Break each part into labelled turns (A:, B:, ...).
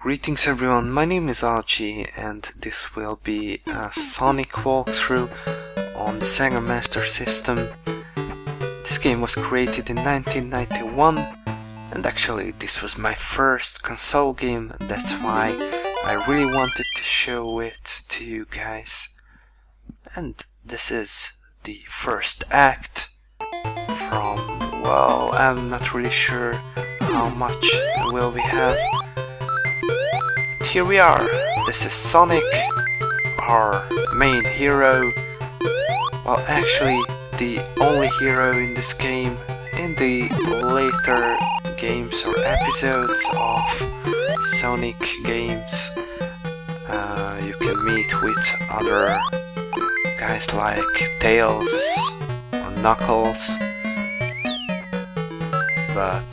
A: Greetings everyone, my name is Archie and this will be a Sonic walkthrough on the Sega Master System. This game was created in 1991 and actually this was my first console game, that's why I really wanted to show it to you guys. And this is the first act from, well, I'm not really sure how much will we have. Here we are, this is Sonic, our main hero. Well, actually the only hero in this game. In the later games or episodes of Sonic games, you can meet with other guys like Tails or Knuckles. But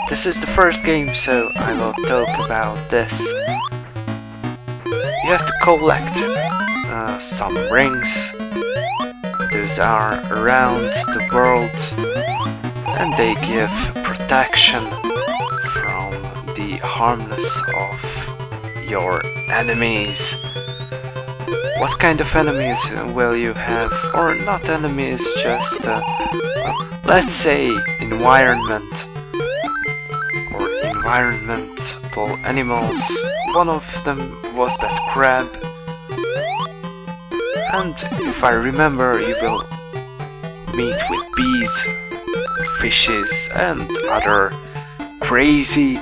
A: this is the first game, so I will talk about this. You have to collect some rings. Those are around the world and they give protection from the harmness of your enemies. What kind of enemies will you have? Or not enemies, just let's say environment or environmental animals. One of them was that crab, and if I remember, you will meet with bees, fishes and other crazy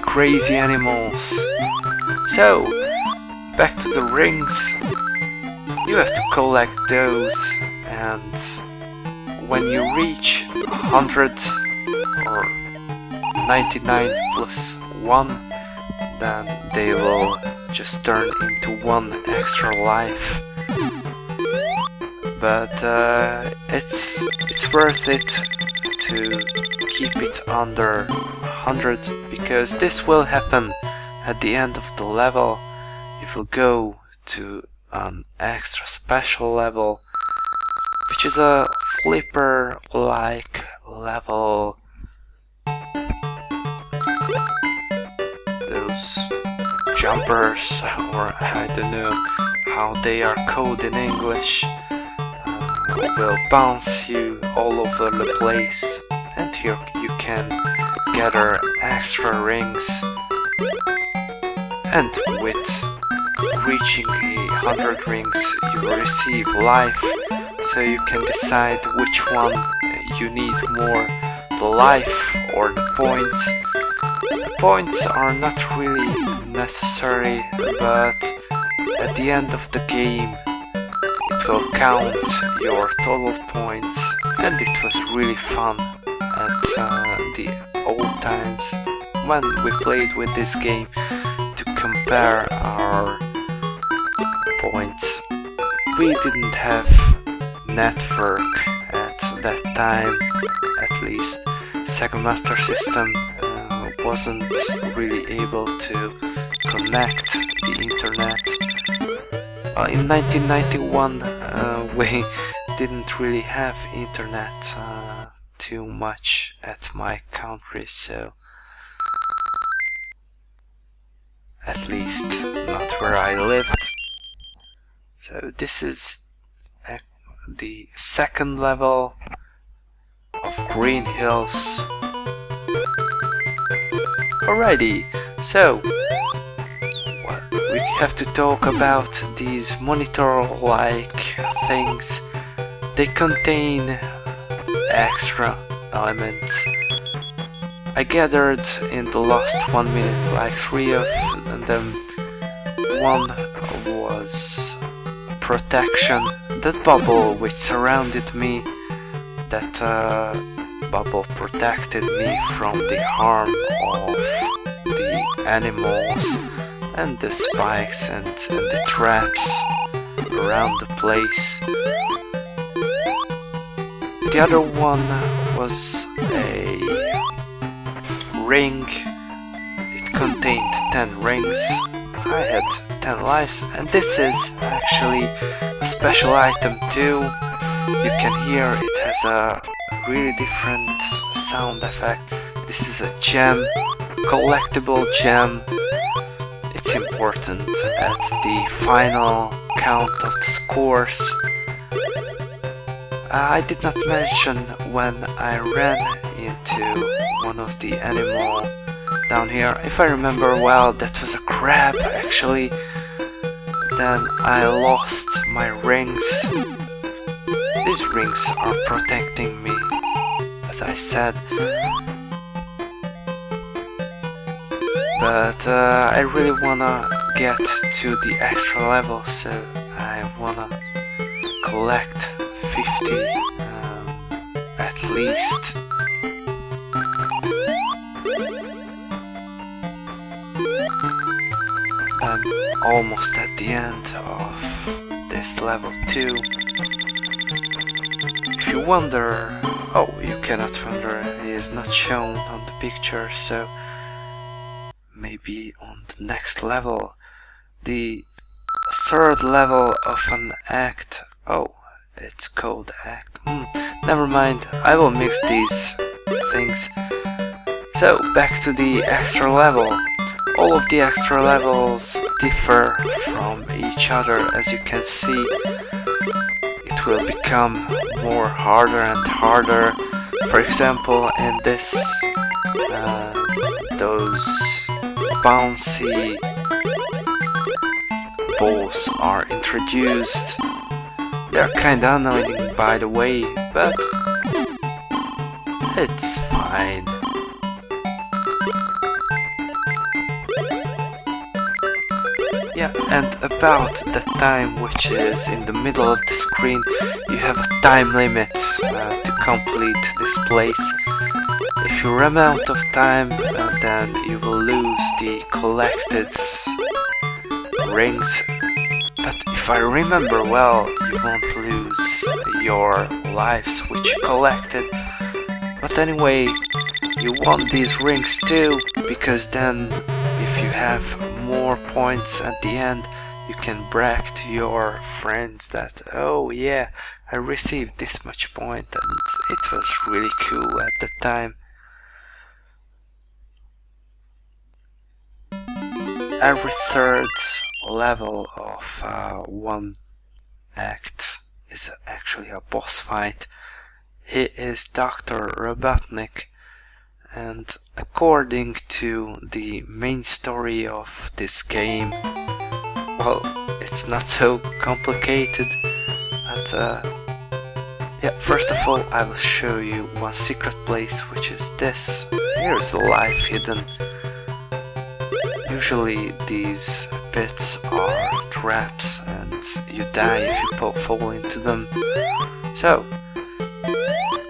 A: animals. So back to the rings. You have to collect those, and when you reach 100 or 99 plus 1, then they will just turn into one extra life. But it's worth it to keep it under 100, because this will happen at the end of the level. You will go to an extra special level, which is a flipper-like level. Those jumpers, or I don't know how they are called in English, will bounce you all over the place, and here you can gather extra rings, and with reaching 100 rings you will receive life, so you can decide which one you need more, the life or the points. The points are not really necessary, but at the end of the game it will count your total points, and it was really fun at the old times when we played with this game to compare our points. We didn't have network at that time, at least Sega Master System wasn't really able to connect the internet. In 1991 we didn't really have internet too much at my country, so at least not where I lived. So this is the second level of Green Hills. Alrighty, so we have to talk about these monitor-like things. They contain extra elements. I gathered in the last 1 minute like 3 of them. One was protection, that bubble which surrounded me, that bubble protected me from the harm of the animals and the spikes and the traps around the place. The other one was a ring. It contained 10 rings. I had 10 lives, and this is actually a special item too. You can hear it has a really different sound effect. This is a gem, collectible gem. It's most important at the final count of the scores. I did not mention when I ran into one of the animal down here. If I remember well, that was a crab actually. Then I lost my rings. These rings are protecting me, as I said. But I really wanna get to the extra level, so I wanna collect 50 at least. I'm almost at the end of this level 2. If you wonder, oh, you cannot wonder, it is not shown on the picture, so maybe on the next level, the third level of an act. Oh, it's called act. Never mind, I will mix these things. So back to the extra level. All of the extra levels differ from each other, as you can see. It will become more harder and harder. For example, in this, those bouncy balls are introduced. They're kinda annoying, by the way, but it's fine. Yeah, and about the time, which is in the middle of the screen, you have a time limit to complete this place. If you run out of time, then you will lose the collected rings. But if I remember well, you won't lose your lives which you collected. But anyway, you want these rings too, because then if you have more points at the end, you can brag to your friends that, oh yeah, I received this much point, and it was really cool at the time. Every third level of one act is actually a boss fight. He is Dr. Robotnik, and according to the main story of this game, well, it's not so complicated. But yeah, first of all, I will show you one secret place, which is this. Here's a life hidden. Usually these pits are traps and you die if you fall into them. So,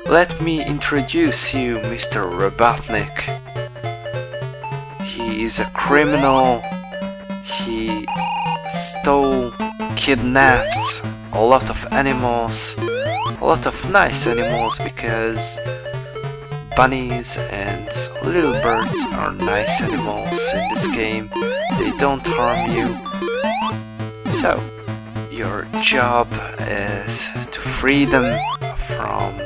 A: let me introduce you Mr. Robotnik. He is a criminal. He stole, kidnapped a lot of animals, a lot of nice animals, because bunnies and little birds are nice animals in this game. They don't harm you. So, your job is to free them from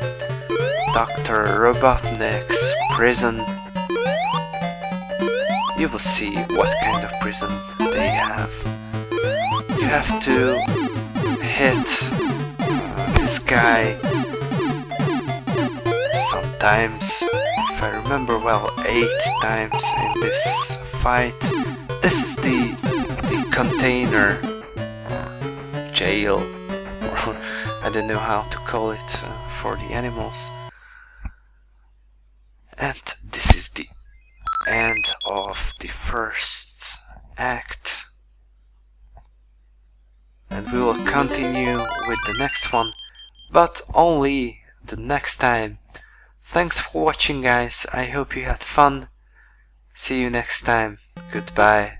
A: Dr. Robotnik's prison. You will see what kind of prison they have. You have to hit this guy sometimes, if I remember well, 8 times in this fight. This is the container, or jail, or I don't know how to call it for the animals. And this is the end of the first act. And we will continue with the next one, but only the next time. Thanks for watching, guys. I hope you had fun. See you next time. Goodbye.